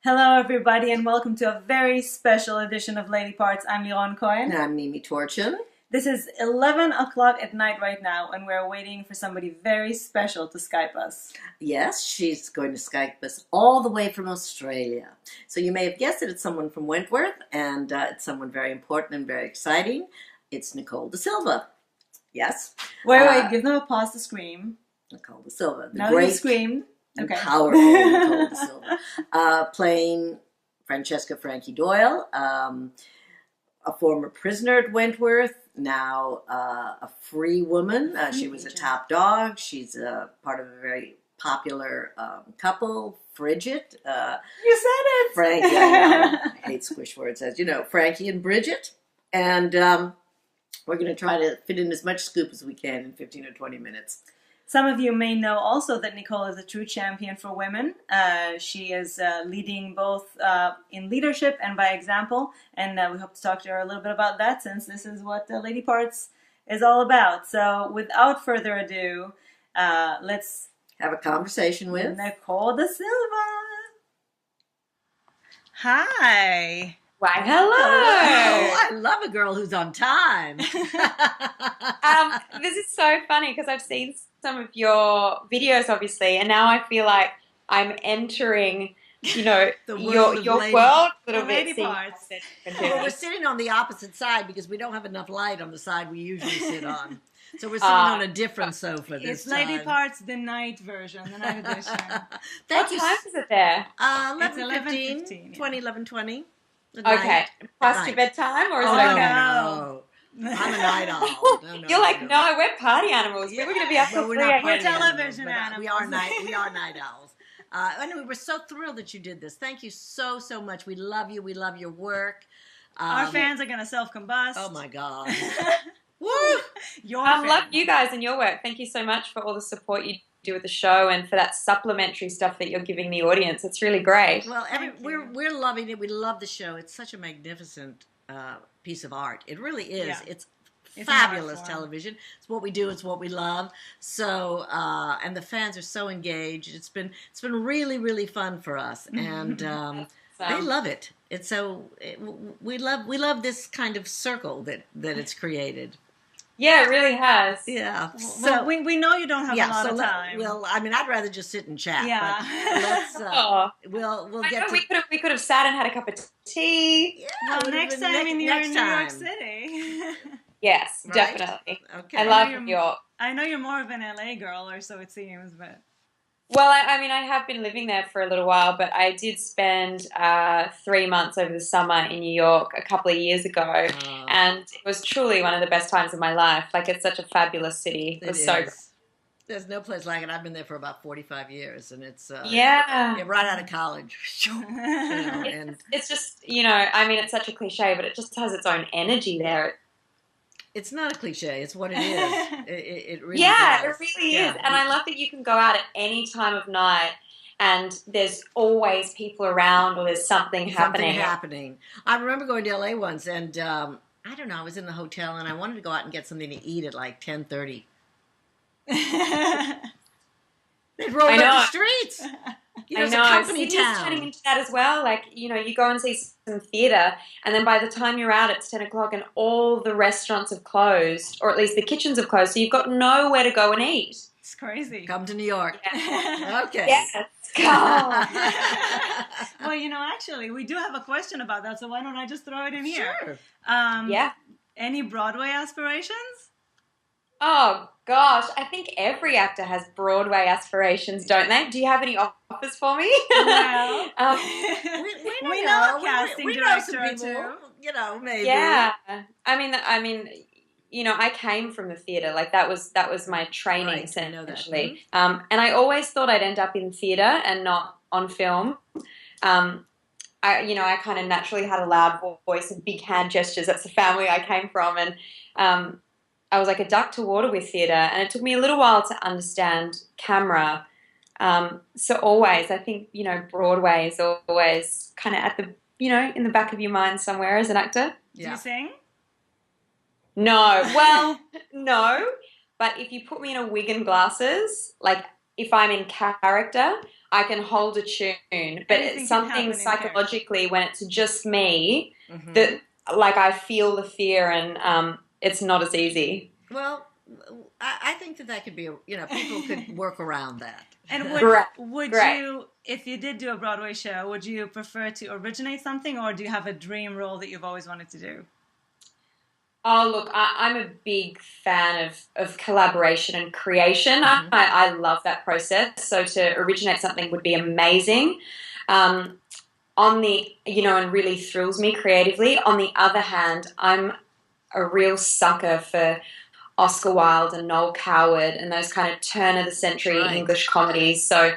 Hello, everybody, and welcome to a very special edition of Lady Parts. I'm Liron Cohen. And I'm Mimi Torchin. This is 11 o'clock at night right now, and we're waiting for somebody very special to Skype us. Yes, she's going to Skype us all the way from Australia. So you may have guessed it, it's someone from Wentworth, and it's someone very important and very exciting. It's Nicole da Silva. Yes? Wait, give them a pause to scream. Nicole da Silva. The Now great, you screamed. Okay. powerful Nicole da Silva. Playing Francesca Frankie Doyle, a former prisoner at Wentworth, now a free woman. She was a top dog. She's part of a very popular couple, Bridget. You said it! Frankie, I hate squish words, as you know, Frankie and Bridget. And we're going to try to fit in as much scoop as we can in 15 or 20 minutes. Some of you may know also that Nicole is a true champion for women. She is leading both in leadership and by example, and we hope to talk to her a little bit about that since this is what Lady Parts is all about. So without further ado, let's have a conversation with Nicole da Silva. Hi. Why, hello. I love a girl who's on time. This is so funny because I've seen some of your videos, obviously, and now I feel like I'm entering, your world a little bit. Lady Parts. Well, we're sitting on the opposite side because we don't have enough light on the side we usually sit on. So we're sitting on a different sofa this time. It's Lady Parts, the night version, the night edition. What time is it there? 11:15, 11:20. Okay. Past your bedtime, or is it okay? No. I'm a night owl. No, You're like, no, we're party animals. Yeah. We're going to be up till 3 a.m. We're television animals. We are night owls. Anyway, we're so thrilled that you did this. Thank you so much. We love you. We love your work. Our fans are going to self-combust. Oh my God. Woo! I love you guys and your work. Thank you so much for all the support you do with the show and for that supplementary stuff that you're giving the audience. It's really great. Well, we're loving it. We love the show. It's such a magnificent piece of art. It really is. Yeah. It's fabulous television. It's what we do. It's what we love. So, and the fans are so engaged. It's been really fun for us, and they love it. It's we love this kind of circle that it's created. Yeah, it really has. Yeah. So we know you don't have a lot of time. Well, I mean, I'd rather just sit and chat. Yeah. But we'll get. We could have sat and had a cup of tea. Yeah. Well, next time you're in New York City. Yes, right? Definitely. Okay. I love New York. I know you're more of an LA girl, or so it seems, but. Well, I mean, I have been living there for a little while, but I did spend 3 months over the summer in New York a couple of years ago, and it was truly one of the best times of my life. Like, it's such a fabulous city. It was so great. There's no place like it. I've been there for about 45 years, and it's yeah, right out of college. It's just, I mean, it's such a cliche, but it just has its own energy there. It's not a cliche. It's what it is. It really does. It really is. And I love that you can go out at any time of night and there's always people around or there's something happening. I remember going to LA once and I don't know, I was in the hotel and I wanted to go out and get something to eat at like 10:30. They rolled up the streets. I know. Sydney's turning into that as well. Like, you go and see some theatre, and then by the time you're out, it's 10 o'clock, and all the restaurants have closed, or at least the kitchens have closed, so you've got nowhere to go and eat. It's crazy. Come to New York. Yeah. Okay. Yes. Go. Well, actually, we do have a question about that, so why don't I just throw it in here? Sure. Yeah. Any Broadway aspirations? Oh, gosh. I think every actor has Broadway aspirations, don't they? Do you have any offers for me? Well, we know a casting director or two. Maybe. Yeah. I mean, I came from the theatre. Like, that was my training, essentially. And I always thought I'd end up in theatre and not on film. I kind of naturally had a loud voice and big hand gestures. That's the family I came from. And I was like a duck to water with theatre, and it took me a little while to understand camera. So always, I think, Broadway is always kind of at the, in the back of your mind somewhere as an actor. Yeah. Do you sing? No. Well, no. But if you put me in a wig and glasses, like if I'm in character, I can hold a tune, but it's something psychologically when it's just me that like I feel the fear and it's not as easy. Well, I think that could be, people could work around that. And would you, if you did do a Broadway show, would you prefer to originate something, or do you have a dream role that you've always wanted to do? Oh, look, I'm a big fan of collaboration and creation. I love that process. So to originate something would be amazing. And really thrills me creatively. On the other hand, I'm a real sucker for Oscar Wilde and Noel Coward and those kind of turn-of-the-century English comedies. So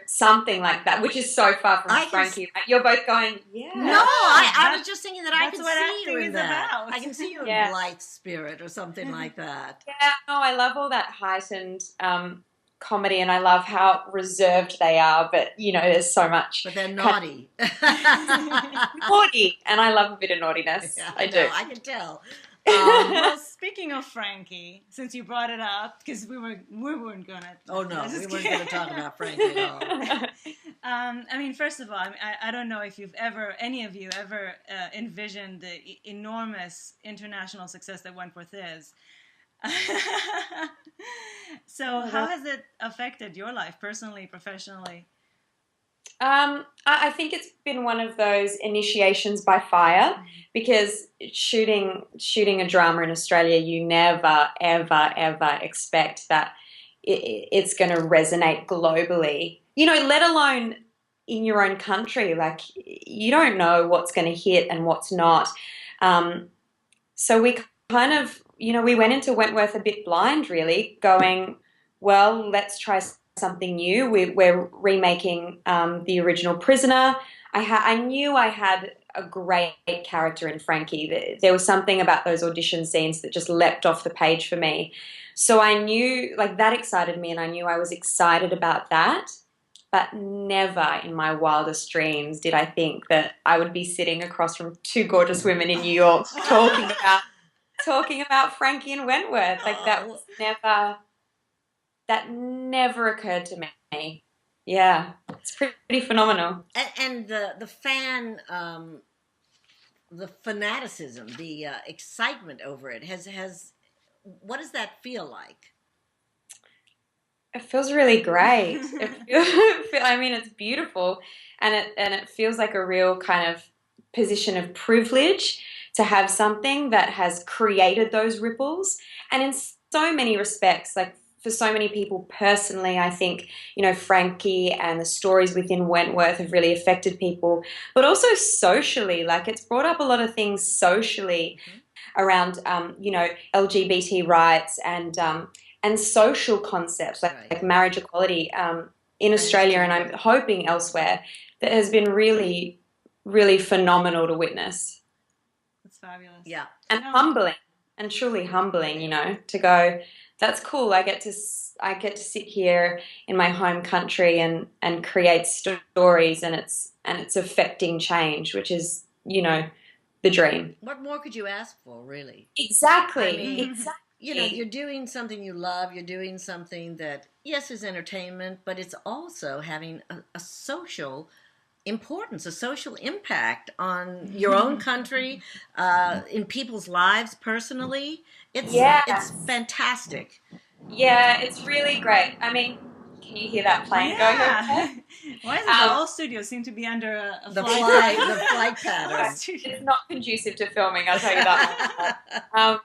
something like that, which is so far from Frankie. You're both going, yeah. No, I was just thinking that I can see you in that. I can see you in Blithe Spirit or something like that. Yeah, no, I love all that heightened comedy, and I love how reserved they are, but, there's so much. But they're naughty. Naughty, and I love a bit of naughtiness. Yeah, I do. I can tell. Well, speaking of Frankie, since you brought it up, because we weren't gonna. Oh no, we weren't gonna talk about Frankie at all. I mean, first of all, I don't know if any of you ever envisioned the enormous international success that Wentworth is. So, how has it affected your life, personally, professionally? I think it's been one of those initiations by fire, because shooting a drama in Australia, you never, ever, ever expect that it's going to resonate globally, let alone in your own country. Like, you don't know what's going to hit and what's not. So we kind of, we went into Wentworth a bit blind, really, going, well, let's try something new. We're remaking the original Prisoner. I knew I had a great character in Frankie. There was something about those audition scenes that just leapt off the page for me. So I knew, like, that excited me, and I knew I was excited about that. But never in my wildest dreams did I think that I would be sitting across from two gorgeous women in New York talking about Frankie and Wentworth. Like, that never occurred to me. Yeah, it's pretty phenomenal. And the fan, the fanaticism, the excitement over it has. What does that feel like? It feels really great. I mean, it's beautiful, and it feels like a real kind of position of privilege to have something that has created those ripples, and in so many respects, like, for so many people personally, I think, Frankie and the stories within Wentworth have really affected people, but also socially. Like, it's brought up a lot of things socially around, LGBT rights and social concepts like marriage equality in Australia, and I'm hoping elsewhere, that has been really, really phenomenal to witness. That's fabulous. Yeah. And humbling, and truly humbling, to go, that's cool. I get to sit here in my home country and create stories, and it's affecting change, which is, the dream. What more could you ask for, really? Exactly. I mean, exactly. You're doing something you love. You're doing something that, yes, is entertainment, but it's also having a social importance, a social impact on your own country, in people's lives personally. It's fantastic. Yeah, it's really great. I mean, can you hear that plane going over? Why does the whole studio seem to be under the flight pattern? It's not conducive to filming, I'll tell you that.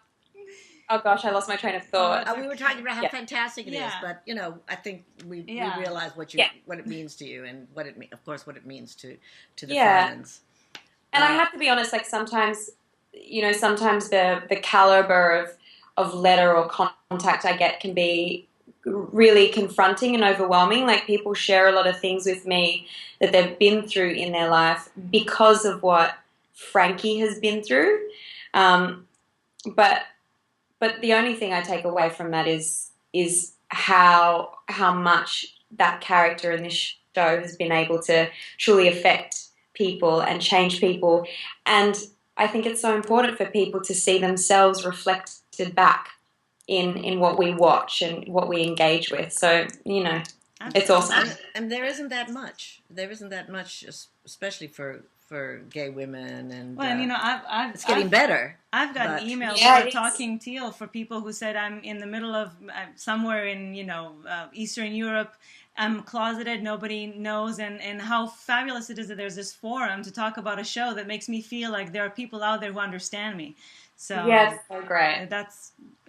Oh gosh, I lost my train of thought. We were talking about how fantastic it is, but I think we realize what it means to you, and what it means to the fans. And I have to be honest, like, sometimes the caliber of letter or contact I get can be really confronting and overwhelming. Like, people share a lot of things with me that they've been through in their life because of what Frankie has been through. But the only thing I take away from that is how much that character in this show has been able to truly affect people and change people. And I think it's so important for people to see themselves reflected back in what we watch and what we engage with. So, It's awesome. And there isn't that much. There isn't that much, especially for gay women, and well, and it's getting better. I've gotten emails for Talking Teal for people who said I'm in the middle of somewhere in Eastern Europe. I'm closeted, nobody knows, and how fabulous it is that there's this forum to talk about a show that makes me feel like there are people out there who understand me. So yes, so great.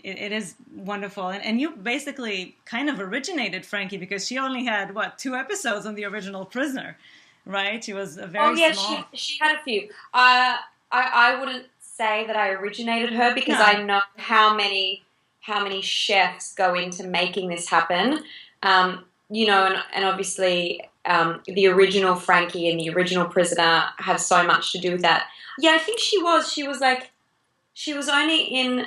It is wonderful, and you basically kind of originated Frankie because she only had 2 episodes on the original Prisoner. Right, she was a very small. She had a few. I wouldn't say that I originated her because I know how many chefs go into making this happen. And obviously the original Frankie and the original Prisoner have so much to do with that. Yeah, I think she was only in.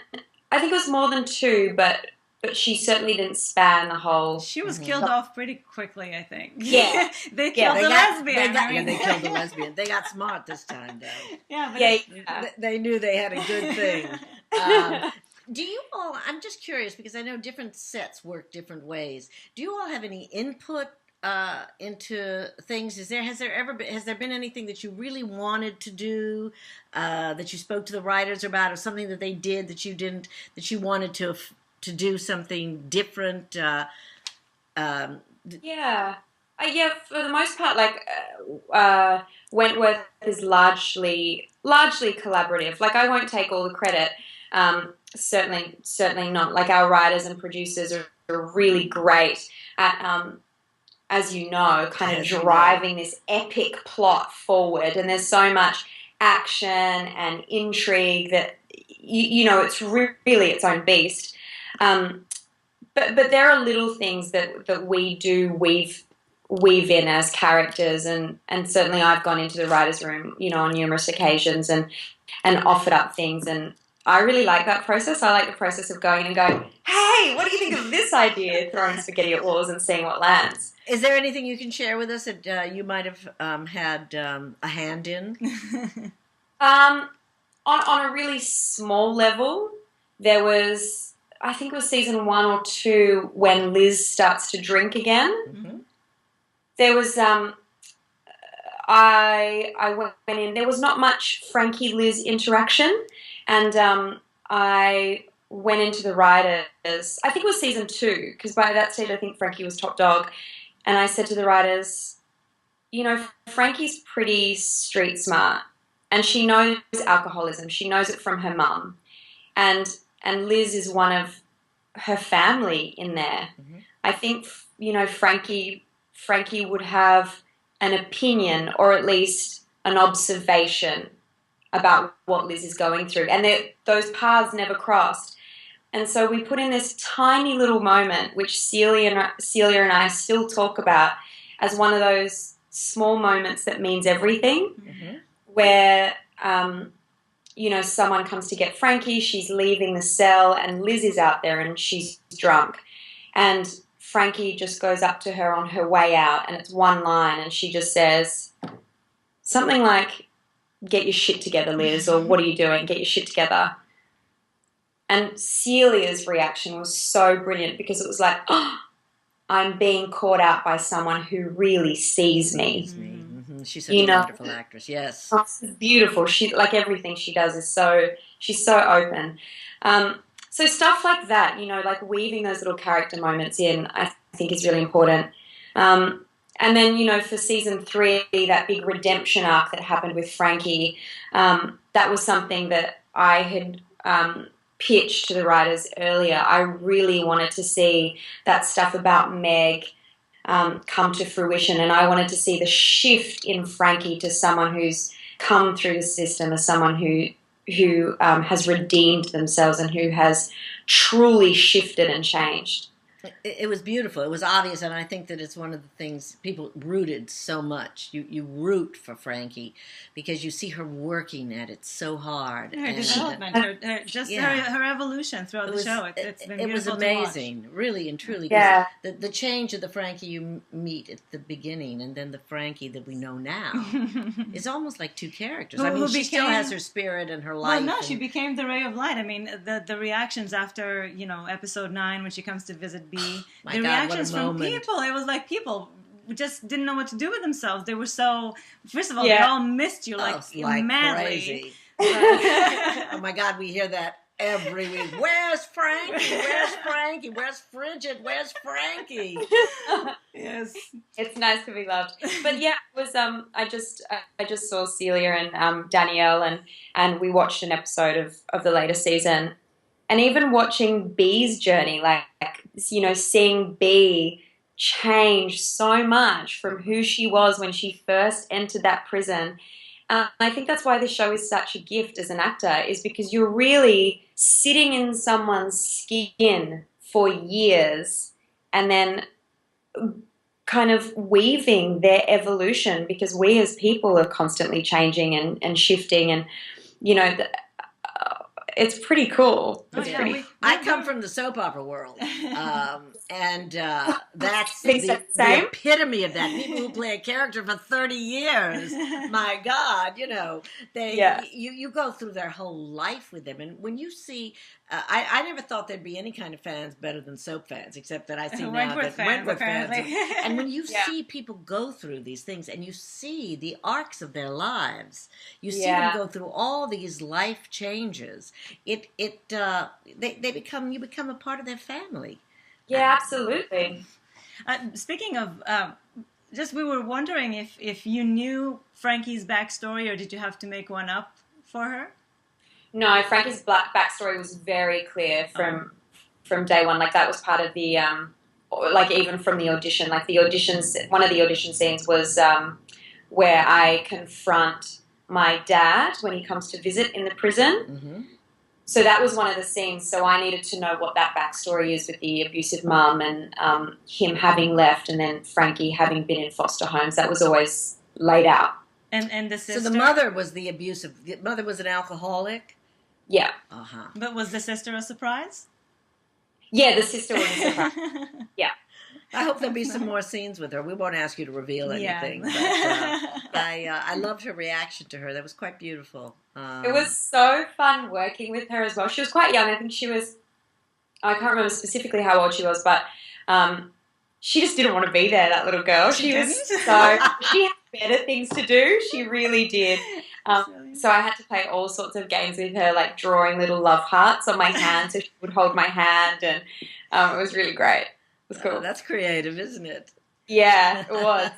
I think it was more than 2, but she certainly didn't span the whole... She was killed off pretty quickly, I think. Yeah. They killed the lesbian. They killed the lesbian. They got smart this time, though. Yeah, they knew they had a good thing. Do you all... I'm just curious, because I know different sets work different ways. Do you all have any input into things? Has there been anything that you really wanted to do, that you spoke to the writers about, or something that they did that you wanted to do something different? Yeah, for the most part, Wentworth is largely collaborative. Like, I won't take all the credit. Certainly not. Like, our writers and producers are really great at, as you know, kind of driving this epic plot forward. And there's so much action and intrigue that it's really its own beast. But there are little things that we do weave in as characters, and certainly I've gone into the writer's room, on numerous occasions and offered up things, and I really like that process. I like the process of going and going, hey, what do you think of this idea? Throwing spaghetti at walls and seeing what lands. Is there anything you can share with us that you might have had a hand in? On a really small level, there was, I think it was season 1 or 2, when Liz starts to drink again. Mm-hmm. There was, I went in, there was not much Frankie-Liz interaction, and I went into the writers, I think it was season 2, because by that stage I think Frankie was top dog, and I said to the writers, Frankie's pretty street smart, and she knows alcoholism, she knows it from her mum, and Liz is one of her family in there. Mm-hmm. I think, Frankie would have an opinion, or at least an observation about what Liz is going through. And those paths never crossed. And so we put in this tiny little moment, which Celia and I still talk about as one of those small moments that means everything, mm-hmm. where, someone comes to get Frankie, she's leaving the cell, and Liz is out there and she's drunk. And Frankie just goes up to her on her way out, and it's one line, and she just says something like, get your shit together, Liz, or what are you doing? Get your shit together. And Celia's reaction was so brilliant, because it was like, oh, I'm being caught out by someone who really sees me. Mm-hmm. She's such a wonderful actress, yes. Oh, she's beautiful. She, like, everything she does is she's so open. So stuff like that, like weaving those little character moments in, I think is really important. And then, for season 3, that big redemption arc that happened with Frankie, that was something that I had pitched to the writers earlier. I really wanted to see that stuff about Meg come to fruition, and I wanted to see the shift in Frankie to someone who's come through the system, as someone who has redeemed themselves and who has truly shifted and changed. It was beautiful. It was obvious, and I think that it's one of the things people rooted so much. You root for Frankie because you see her working at it so hard. Her development, her evolution throughout the show. It's been beautiful. It was amazing, really and truly. Yeah. The change of the Frankie you meet at the beginning, and then the Frankie that we know now, is almost like two characters. She still has her spirit and her life. Well, no, she became the ray of light. I mean, the reactions after episode 9 when she comes to visit be My the God, reactions what a from moment. people. It was like people just didn't know what to do with themselves. They were so, first of all, Yeah. they all missed you like madly. Crazy. Oh my God, we hear that every week. Where's Frankie? Where's Frankie? Where's Frigid? Where's Frankie? Yes. It's nice to be loved. But yeah, it was I just saw Celia and Danielle, and we watched an episode of the latest season. And even watching Bee's journey, like seeing Bee change so much from who she was when she first entered that prison. I think that's why this show is such a gift as an actor, is because you're really sitting in someone's skin for years and then kind of weaving their evolution, because we as people are constantly changing and shifting, and it's pretty cool. I come from the soap opera world, and that's the the epitome of that. People who play a character for 30 years, my God, you go through their whole life with them. And when you see, I never thought there'd be any kind of fans better than soap fans, except that I see now that Wentworth fans. And when you see people go through these things, and you see the arcs of their lives, you see them go through all these life changes. You become a part of their family. Yeah, absolutely. Speaking of, we were wondering if you knew Frankie's backstory, or did you have to make one up for her? No, Frankie's backstory was very clear from day one. Like, that was part of the even from the audition. Like, the auditions, one of the audition scenes was where I confront my dad when he comes to visit in the prison. Mm-hmm. So that was one of the scenes. So I needed to know what that backstory is with the abusive mum and him having left, and then Frankie having been in foster homes. That was always laid out. And the sister? So the mother was the abusive. The mother was an alcoholic? Yeah. Uh-huh. But was the sister a surprise? Yeah, the sister was a surprise. Yeah. I hope there'll be some more scenes with her. We won't ask you to reveal anything. Yeah. But I loved her reaction to her. That was quite beautiful. It was so fun working with her as well. She was quite young. I think she was, I can't remember specifically how old she was, but she just didn't want to be there, that little girl. She had better things to do. She really did. So I had to play all sorts of games with her, like drawing little love hearts on my hand so she would hold my hand, and it was really great. It was cool. That's creative, isn't it? Yeah, it was.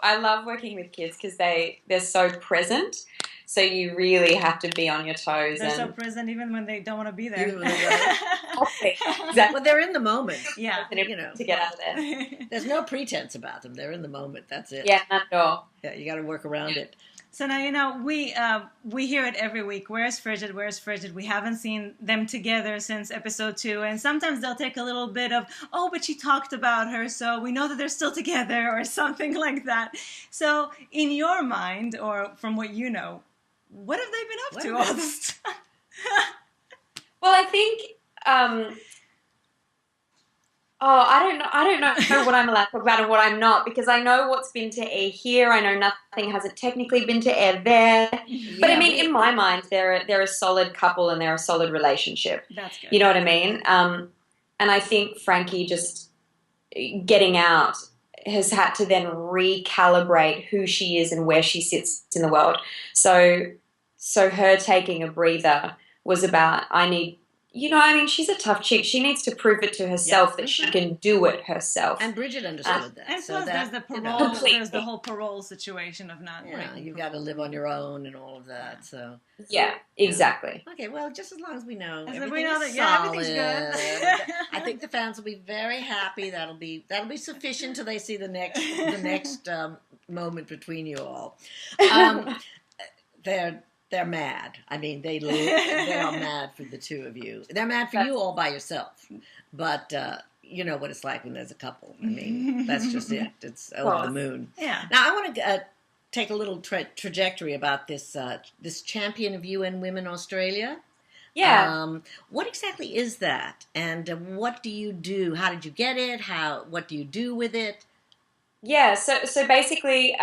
I love working with kids because they're so present. So you really have to be on your toes. They're so present even when they don't want to be there. Exactly. Well, they're in the moment. Yeah. To get out of there. There's no pretense about them. They're in the moment. That's it. Yeah, not at all. Yeah, you got to work around it. So now, we hear it every week. Where's Frigid? Where's Frigid? We haven't seen them together since episode 2. And sometimes they'll take a little bit of, oh, but she talked about her, so we know that they're still together, or something like that. So in your mind, or from what you know, what have they been up to all this time? Well, I think... I don't know what I'm allowed to talk about and what I'm not, because I know what's been to air here. I know nothing hasn't technically been to air there. Yeah. But I mean, in my mind, they're a solid couple and they're a solid relationship. That's good. You know what I mean? And I think Frankie just getting out has had to then recalibrate who she is and where she sits in the world. So her taking a breather was about, she's a tough chick. She needs to prove it to herself that she can do it herself. And Bridget understood that. And plus there's the parole, there's the whole parole situation of not... you've got to live on your own and all of that, so... Yeah, exactly. Okay, well, just as long as we know everything's everything's good. I think the fans will be very happy. That'll be sufficient till they see the next moment between you all. They're mad. I mean, they are mad for the two of you. They're mad for you all by yourself. But you know what it's like when there's a couple. I mean, that's just it. It's over the moon. Yeah. Now, I want to take a little trajectory about this champion of UN Women Australia. Yeah. What exactly is that? And what do you do? How did you get it? What do you do with it? Yeah, so basically...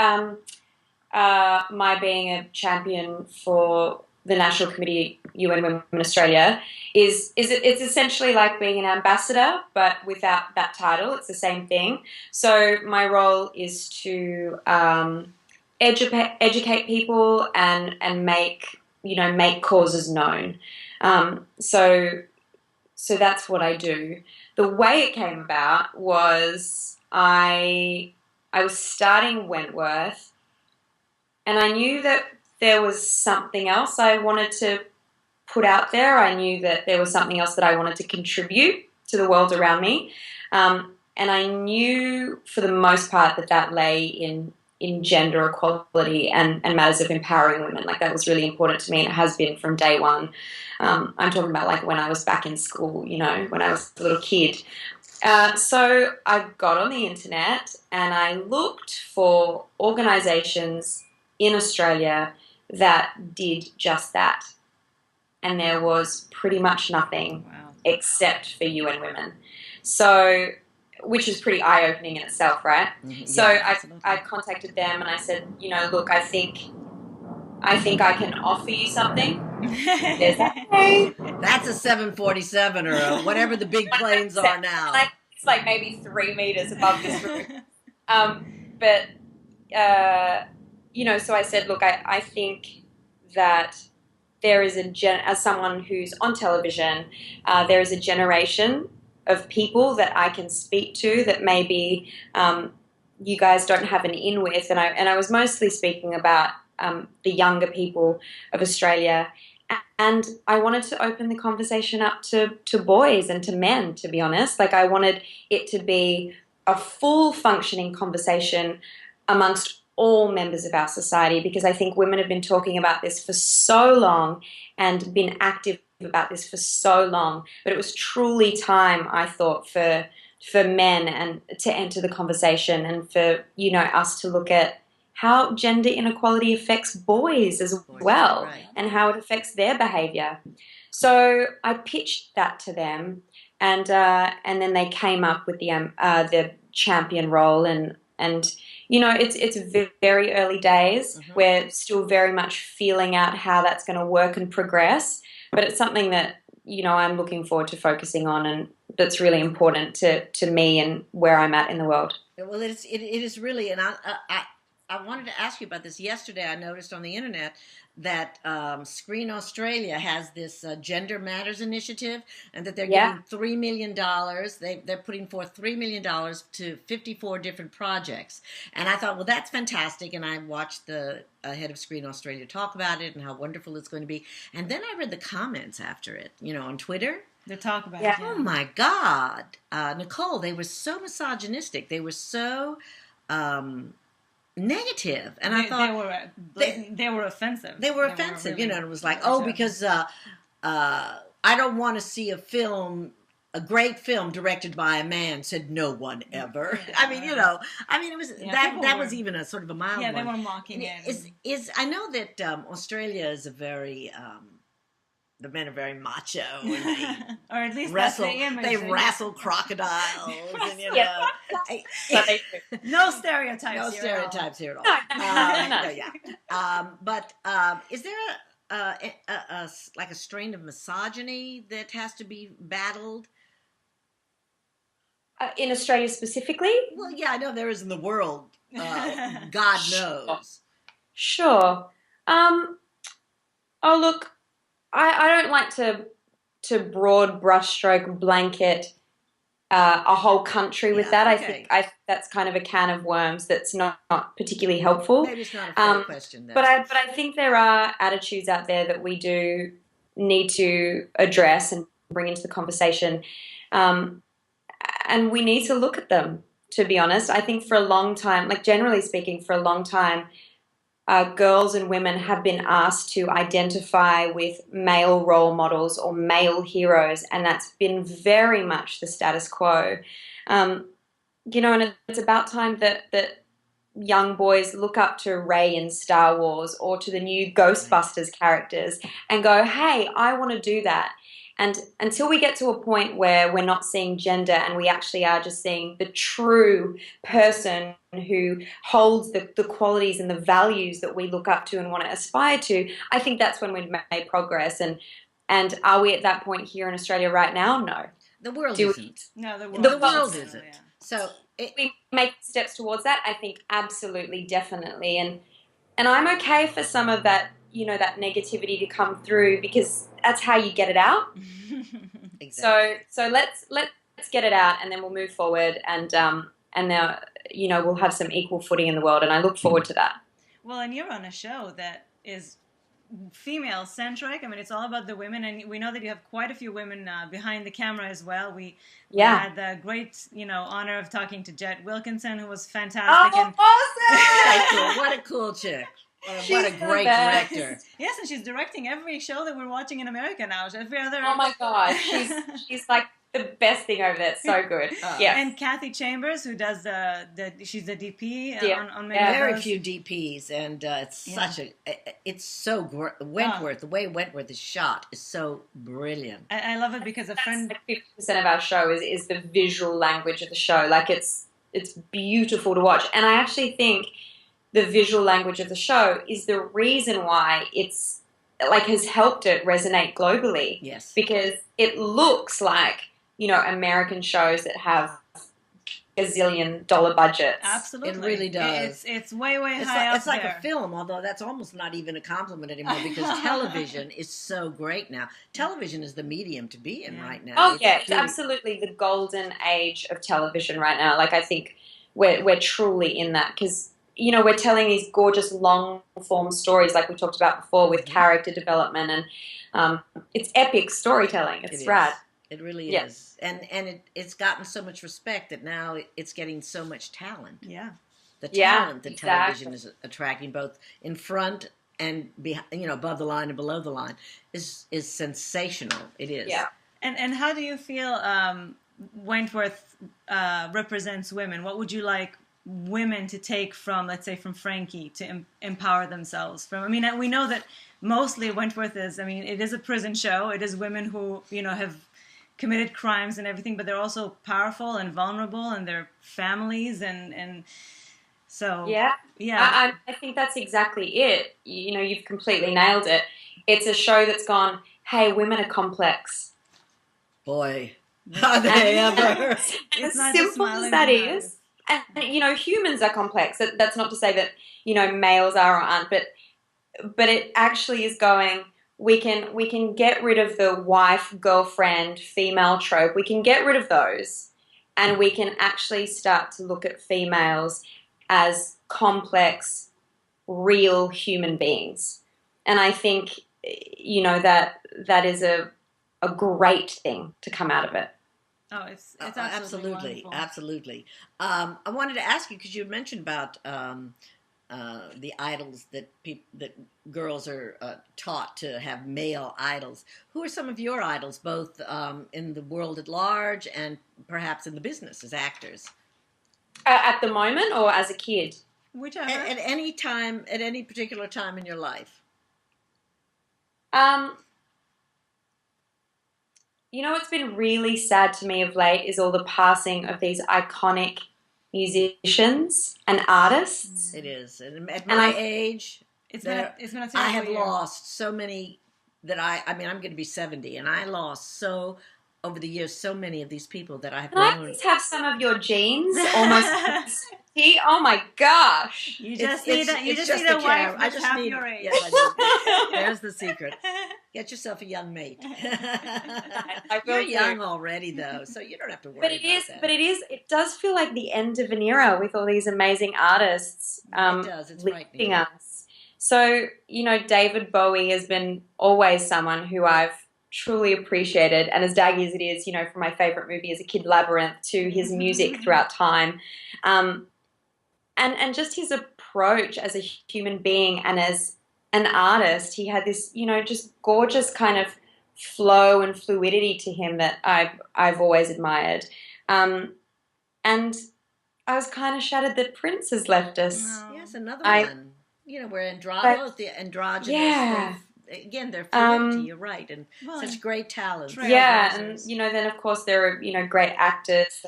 my being a champion for the National Committee UN Women Australia it's essentially like being an ambassador, but without that title. It's the same thing. So my role is to educate people and make causes known. So that's what I do. The way it came about was I was starting Wentworth, and I knew that there was something else I wanted to put out there. I knew that there was something else that I wanted to contribute to the world around me. And I knew for the most part that lay in gender equality and matters of empowering women. Like, that was really important to me, and it has been from day one. I'm talking about like when I was back in school, when I was a little kid. So I got on the internet and I looked for organisations in Australia that did just that. And there was pretty much nothing. Wow. Except for UN Women. So, which is pretty eye-opening in itself, right? Mm-hmm. So I contacted them and I said, look, I think I can offer you something. That's a 747 or whatever the big planes are now. It's like maybe 3 meters above this room. So I said, look, I think that there is as someone who's on television, there is a generation of people that I can speak to that maybe you guys don't have an in with, and I was mostly speaking about the younger people of Australia, and I wanted to open the conversation up to boys and to men, to be honest. Like, I wanted it to be a full functioning conversation amongst all members of our society, because I think women have been talking about this for so long and been active about this for so long, but it was truly time, I thought, for men and to enter the conversation, and for us to look at how gender inequality affects boys as well, right, and how it affects their behaviour. So I pitched that to them, and then they came up with the champion role, and it's very early days. Mm-hmm. We're still very much feeling out how that's going to work and progress, but it's something that I'm looking forward to focusing on, and that's really important to me and where I'm at in the world. Well, it is really, and I wanted to ask you about this. Yesterday I noticed on the internet that Screen Australia has this Gender Matters initiative, and that they're giving $3 million. They're putting forth $3 million to 54 different projects. And I thought, well, that's fantastic. And I watched the head of Screen Australia talk about it and how wonderful it's going to be. And then I read the comments after it, on Twitter. They talk about it. Oh, my God. Nicole, they were so misogynistic. They were so negative, and I thought they were offensive. They were offensive, really, it was like, because I don't want to see a great film directed by a man. Said no one ever. Yeah. It was that was even a sort of a mild one. Yeah, they were mocking it. I know that Australia is a very the men are very macho, and they or at least wrestle. That's the image. They wrestle crocodiles, and no stereotypes. No stereotypes here at all. No. But is there like a strain of misogyny that has to be battled? In Australia specifically? Well, yeah, I know there is in the world. God knows. Sure. Look, I don't like to broad brushstroke blanket a whole country with that. Okay. I think that's kind of a can of worms that's not particularly helpful. Maybe it's not a fair question, though. But I think there are attitudes out there that we do need to address and bring into the conversation, and we need to look at them, to be honest. I think for a long time, like generally speaking, for a long time, girls and women have been asked to identify with male role models or male heroes, and that's been very much the status quo. And it's about time that young boys look up to Rey in Star Wars or to the new Ghostbusters characters and go, hey, I want to do that. And until we get to a point where we're not seeing gender and we actually are just seeing the true person who holds the qualities and the values that we look up to and want to aspire to, I think that's when we've made progress. And are we at that point here in Australia right now? No. The world isn't. No, the world isn't. Yeah. So we make steps towards that, I think absolutely, definitely. And I'm okay for some of that, that negativity to come through, because that's how you get it out. Exactly. So let's get it out, and then we'll move forward, and now we'll have some equal footing in the world, and I look forward to that. Well, and you're on a show that is female centric. I mean, it's all about the women, and we know that you have quite a few women behind the camera as well. We had the great honor of talking to Jet Wilkinson, who was fantastic. Oh, and awesome! What a cool chick. What a great director. Yes, and she's directing every show that we're watching in America now. Every other. Oh my God, she's like the best thing over there. It's so good. Yeah. And Kathy Chambers, who does she's the DP on many very few DPs, and it's so Wentworth. The way Wentworth is shot is so brilliant. I love it because a friend. Like 50% of our show is the visual language of the show. Like it's beautiful to watch, and I actually think the visual language of the show is the reason why it's has helped it resonate globally. Yes, because it looks like American shows that have $1 budgets. Absolutely, it really does. It's way high up. It's like a film, although that's almost not even a compliment anymore, because television is so great now. Television is the medium to be in right now. Oh it's absolutely the golden age of television right now. Like I think we're truly in that, because we're telling these gorgeous long form stories like we talked about before, with character development, and it's epic storytelling. It's rad. It really is. And it's gotten so much respect that now it's getting so much talent. Yeah. The talent that television is attracting, both in front and above the line and below the line, is sensational. It is. Yeah. And how do you feel Wentworth represents women? What would you like women to take from, let's say, from Frankie to empower themselves from? We know that mostly Wentworth is, it is a prison show. It is women who, have committed crimes and everything, but they're also powerful and vulnerable, and their families, and so I think that's exactly it. You've completely nailed it. It's a show that's gone, hey, women are complex. Boy, are they ever. As simple as that is. And humans are complex. That's not to say that males are or aren't, but it actually is going. We can get rid of the wife, girlfriend, female trope. We can get rid of those, and we can actually start to look at females as complex, real human beings. And I think that is a great thing to come out of it. Oh, it's absolutely wonderful. Absolutely. I wanted to ask you, because you mentioned about the idols that girls are taught to have, male idols. Who are some of your idols, both in the world at large and perhaps in the business as actors? At the moment, or as a kid? Whichever. At any time, at any particular time in your life. What's been really sad to me of late is all the passing of these iconic musicians and artists. It is. And at my age, it's been a I have lost so many that I'm going to be 70, and I lost over the years so many of these people that I have known. Can I just have some of your genes? Almost. Oh my gosh! You just need a wife that's half your age. Yes, I do. There's the secret. Get yourself a young mate. You're young already, though, so you don't have to worry about that. But it does feel like the end of an era with all these amazing artists. It does. It's leading us. So David Bowie has been always someone who I've truly appreciated, and as daggy as it is, from my favorite movie as a kid, Labyrinth, to his music throughout time, and just his approach as a human being and as an artist. He had this, just gorgeous kind of flow and fluidity to him that I've always admired. And I was kind of shattered that Prince has left us. Yes, another one. Where both the androgynous again, their fluidity. You're right, and such great talent. Yeah, and then of course there are great actors.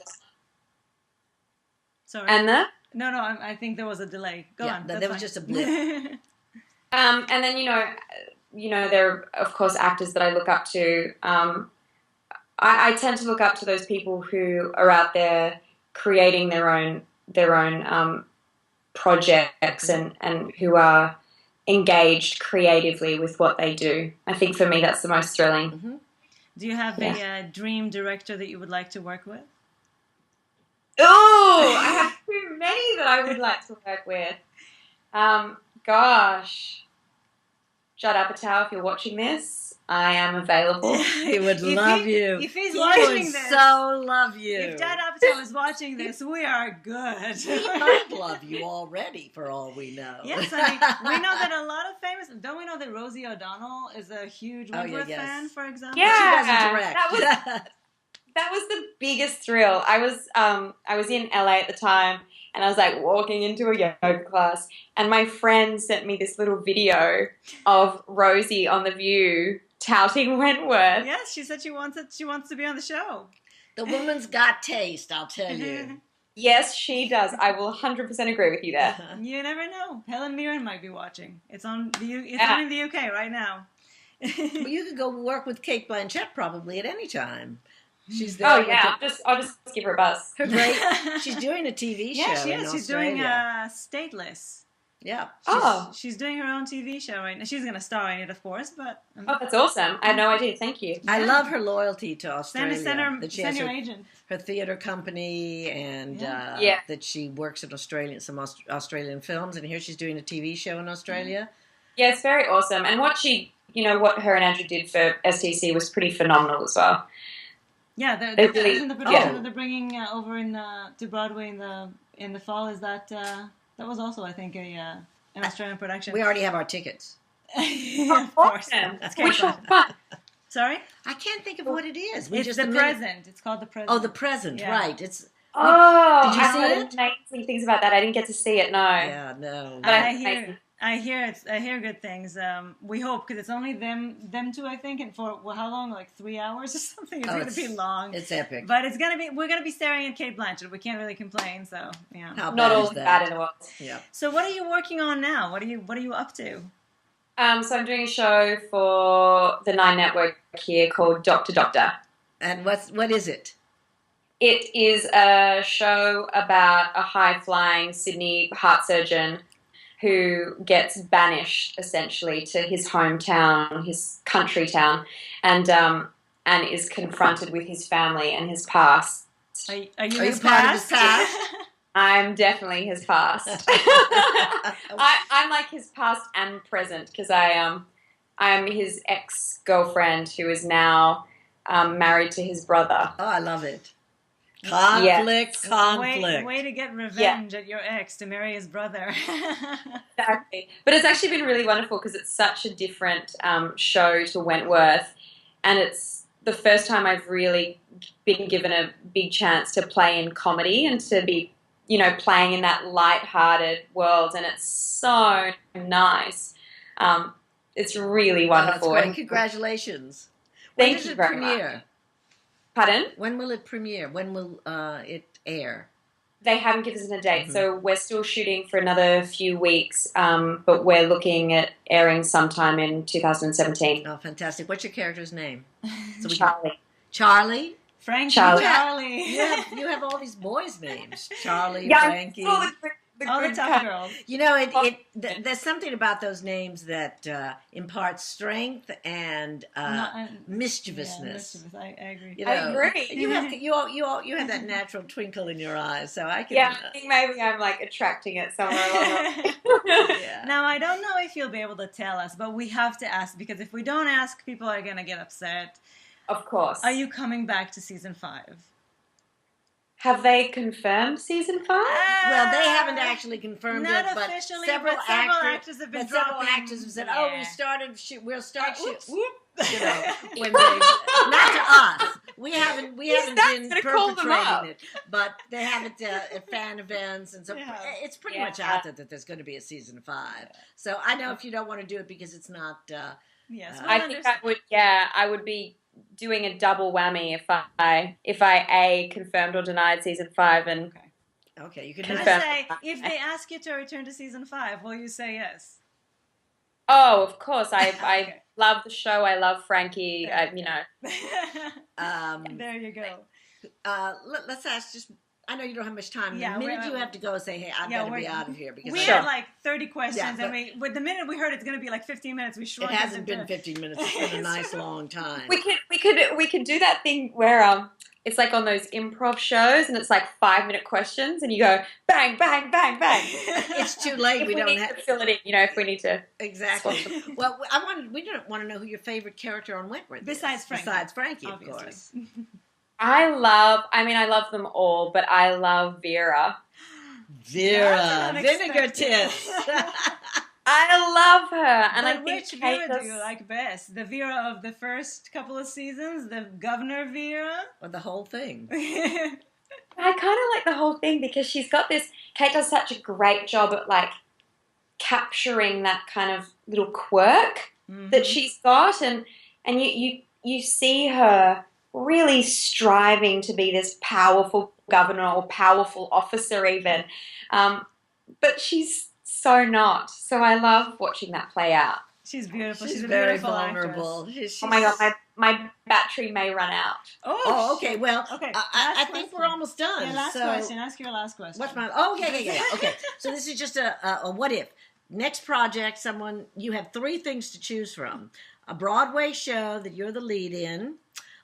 Sorry. And no, I think there was a delay. Go on. There was just a blip. And then there are of course actors that I look up to. I tend to look up to those people who are out there creating their own projects and who are engaged creatively with what they do. I think for me that's the most thrilling. Mm-hmm. Do you have a dream director that you would like to work with? Oh, I have too many that I would like to work with. Gosh. Judd Apatow, if you're watching this, I am available. He would love you. If he's watching this. So love you. If Judd Apatow is watching this, we are good. He might love you already, for all we know. Yes, I mean, we know that a lot of famous... Don't we know that Rosie O'Donnell is a huge Wentworth fan, for example? Yeah. She doesn't direct. That was the biggest thrill. I was in LA at the time, and I was like walking into a yoga class, and my friend sent me this little video of Rosie on The View touting Wentworth. Yes, she said she wants to be on the show. The woman's got taste, I'll tell you. Yes, she does. I will 100% agree with you there. You never know. Helen Mirren might be watching. It's on in the UK right now. Well, you could go work with Cate Blanchett probably at any time. She's there. Oh yeah, I'll just give her a buzz. She's doing a TV show. Yeah, she is. She's doing Stateless. Yeah. She's doing her own TV show right now. She's going to star in it, of course, but... Oh, that's awesome. I had no idea. Thank you. I love her loyalty to Australia. Send your agent. Her theater company, and that she works in some Australian films, and here she's doing a TV show in Australia. Yeah, it's very awesome. And what her and Andrew did for STC was pretty phenomenal as well. Yeah, the production that they're bringing over to Broadway in the fall is that was also, I think, an Australian production. We already have our tickets. Of course. Which one? Sorry? I can't think of what it is. It's The Present. It's called The Present. Oh, The Present, right. It's... Did you see it? Amazing things about that. I didn't get to see it, no. Yeah, no. But I hear good things. We hope, because it's only them two, I think, and for how long? Like 3 hours or something. It's going to be long. It's epic. But we're gonna be staring at Cate Blanchett. We can't really complain. So yeah, not all bad in the world. Yeah. So what are you working on now? What are you up to? So I'm doing a show for the 9 Network here called Doctor Doctor. And what is it? It is a show about a high-flying Sydney heart surgeon who gets banished essentially to his hometown, his country town, and is confronted with his family and his past. Are you part of his past? I'm definitely his past. I'm like his past and present, because I'm his ex-girlfriend who is now married to his brother. Oh, I love it. Conflict. Way to get revenge at your ex, to marry his brother. Exactly. But it's actually been really wonderful, because it's such a different show to Wentworth, and it's the first time I've really been given a big chance to play in comedy and to be, playing in that light-hearted world, and it's so nice. It's really wonderful. That's great. Congratulations. Thank you very much. Pardon? When will it premiere? When will it air? They haven't given us a date, so we're still shooting for another few weeks, but we're looking at airing sometime in 2017. Oh, fantastic. What's your character's name? Charlie. Charlie? Frankie. Charlie. You have all these boys' names. Charlie, yeah, Frankie. All the tough girls. There's something about those names that imparts strength and mischievousness. Yeah, I agree. I agree. You have that natural twinkle in your eyes, so I can. Yeah, I think maybe I'm like attracting it somewhere along the yeah. Now I don't know if you'll be able to tell us, but we have to ask, because if we don't ask, people are gonna get upset. Of course. Are you coming back to season 5? Have they confirmed season 5? Well, they haven't actually confirmed not it, but officially, several actors have been several actors have said, yeah. we'll start shoot. When not to us. We haven't been perpetrating it, but they have it at fan events, and so it's pretty much out there that there's going to be a season 5. So I know if you don't want to do it because it's not Yes, I think I would. Yeah, I would be doing a double whammy if I A, confirmed or denied season 5 and Okay, you can Can I confirmed. say, if they ask you to return to season 5, will you say yes? Oh, of course. I Okay. love the show. I love Frankie. There You know. There you go. Let's ask just. I know you don't have much time. Yeah, the minute you have to go, say, "Hey, I've got to be out of here," because we I had like 30 questions, Yeah, and with the minute we heard it's going to be like 15 minutes, we it shrunk. hasn't been 15 minutes. It's been a nice long time. We could do that thing where it's like on those improv shows and it's like 5-minute questions and you go bang bang bang bang. It's too late. If we don't need have to fill it in, you know, if we need to. Exactly. Well, we don't want to know who your favorite character on Wentworth Besides Frankie. Besides Frankie, Obviously. of course. I love them all, but I love Vera. Vera, Vinegar Tits. I love her, and I think which Vera do you like best? The Vera of the first couple of seasons, the Governor Vera, or the whole thing? I kind of like the whole thing because she's got this. Kate does such a great job at like capturing that kind of little quirk that she's got, and you see her really striving to be this powerful governor or powerful officer even, but she's so not. So I love watching that play out. She's beautiful. She's a very beautiful vulnerable. Oh my god, my battery may run out. Oh, okay. Well, okay. I think we're almost done. Yeah, last question. Ask your last question. What's my? Oh, yeah. Okay. So this is just a what if. Next project, you have 3 things to choose from: a Broadway show that you're the lead in,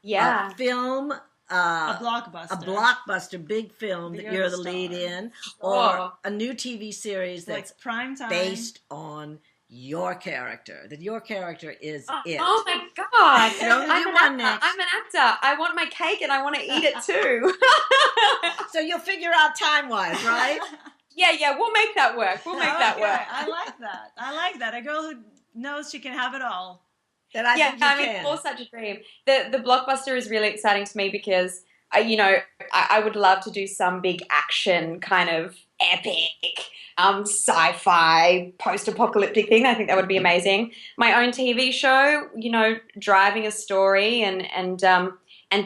Yeah, a film. A blockbuster, big film that you're the lead in, or a new TV series that's like prime time, based on your character. That your character is it. Oh my god! I'm an actor. I want my cake and I want to eat it too. So you'll figure out time-wise, right? Yeah. We'll make that work. Work. I like that. A girl who knows she can have it all. That I think you can. It's all such a dream. The blockbuster is really exciting to me because I would love to do some big action kind of epic sci-fi post-apocalyptic thing. I think that would be amazing. My own TV show, driving a story and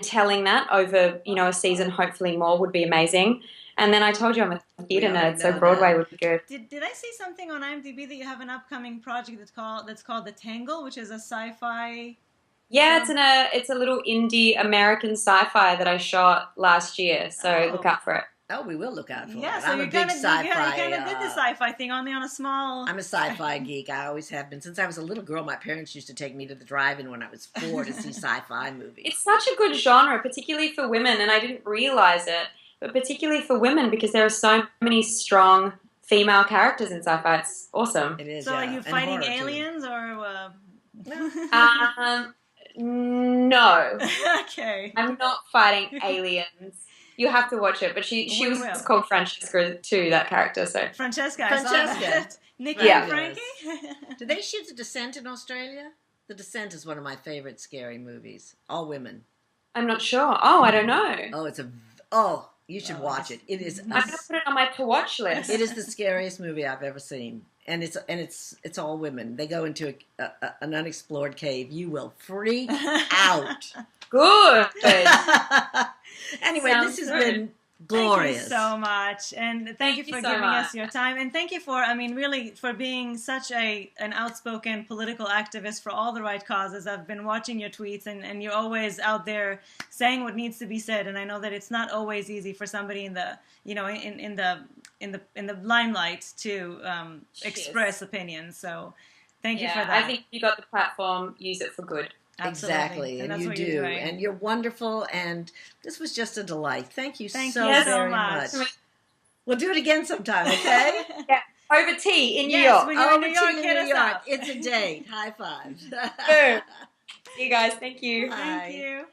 telling that over a season, hopefully more, would be amazing. And then I told you I'm a theatre nerd, so Broadway would be good. Did I see something on IMDb that you have an upcoming project that's called The Tangle, which is a sci-fi? Yeah, it's a little indie American sci-fi that I shot last year, so look out for it. Oh, we will look out for it. Yeah, so I'm a big sci-fi. You kind of did the sci-fi thing only on a small. I'm a sci-fi geek. I always have been. Since I was a little girl, my parents used to take me to the drive-in when I was 4 to see sci-fi movies. It's such a good genre, particularly for women, and I didn't realize it. But particularly for women, because there are so many strong female characters in sci-fi. It's awesome. It is. So are you fighting aliens or? No. Okay. I'm not fighting aliens. You have to watch it. But she was called Francesca too, that character. So Francesca. Nikki and Frankie. Do they shoot The Descent in Australia? The Descent is one of my favorite scary movies. All women. I'm not sure. Oh, I don't know. You should watch it. It is. I'm gonna put it on my to watch list. It is the scariest movie I've ever seen, and it's all women. They go into an unexplored cave. You will freak out. Good. Anyway, Sounds this has good. been glorious. Thank you so much, and thank you for giving us your time, and thank you for, really for being such an outspoken political activist for all the right causes. I've been watching your tweets, and you're always out there saying what needs to be said, and I know that it's not always easy for somebody in the in the limelight to express opinions. So thank you for that. I think if you got the platform, use it for good. Absolutely. Exactly, and you do, and you're wonderful, and this was just a delight. Thank you so very much. We'll do it again sometime, okay? Yeah, over tea in New York. When you're in New York, tea hit in New us York. up. It's a date. High fives. See you guys. Thank you. Bye. Thank you.